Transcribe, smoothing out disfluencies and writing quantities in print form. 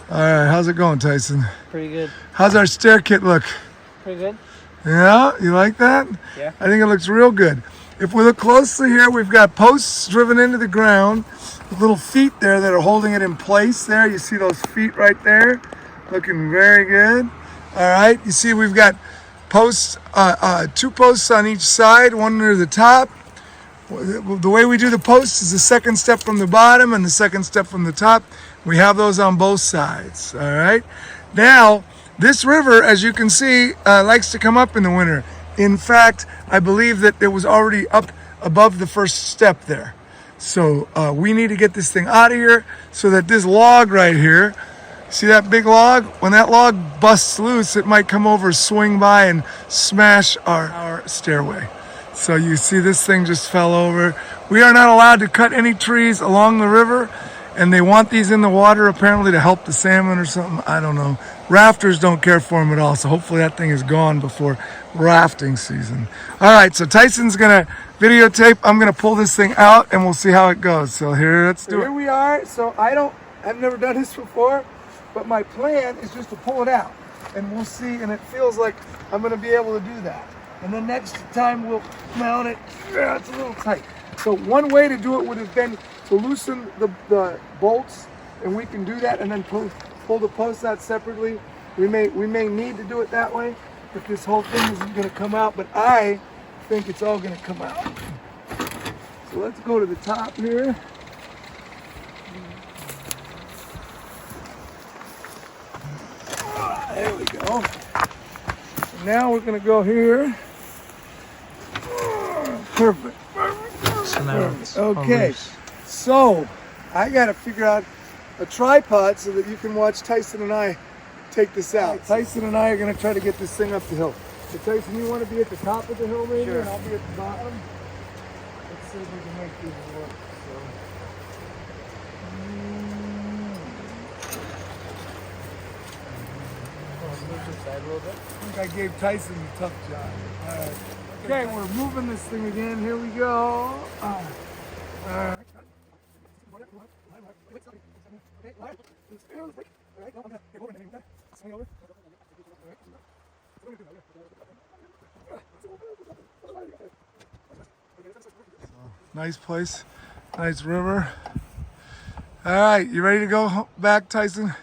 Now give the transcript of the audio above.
All right, how's it going, Tyson? Pretty good. How's our stair kit look? Pretty good. Yeah, you like that? Yeah. I think it looks real good. If we look closely here, we've got posts driven into the ground with little feet there that are holding it in place there. You see those feet right there? Looking very good. All right, you see we've got posts, 2 posts on each side, one under the top. The way we do the posts is the second step from the bottom and the second step from the top. We have those on both sides, all right? Now, this river, as you can see, likes to come up in the winter. In fact, I believe that it was already up above the first step there. So we need to get this thing out of here so that this log right here, see that big log? When that log busts loose, it might come over, swing by, and smash our stairway. So you see this thing just fell over. We are not allowed to cut any trees along the river, and they want these in the water apparently to help the salmon or something. I don't know. Rafters don't care for them at all, so hopefully that thing is gone before rafting season. All right, so Tyson's gonna videotape. I'm gonna pull this thing out, and we'll see how it goes. So let's do it. Here we are. So I've never done this before, but my plan is just to pull it out, and we'll see. And it feels like I'm gonna be able to do that. And then next time we'll mount it. Yeah, it's a little tight. So one way to do it would have been to loosen the bolts, and we can do that, and then pull the posts out separately. We may need to do it that way if this whole thing isn't going to come out, but I think it's all going to come out. So let's go to the top here. There we go. So now we're going to go here. Perfect. So now it's okay, so I got to figure out a tripod so that you can watch Tyson and I take this out. Tyson and I are going to try to get this thing up the hill. So Tyson, you want to be at the top of the hill maybe? Sure. And I'll be at the bottom? Let's see if we can make these work. I think I gave Tyson a tough job. All right. Okay, we're moving this thing again. Here we go. Nice place, nice river. All right, you ready to go back, Tyson?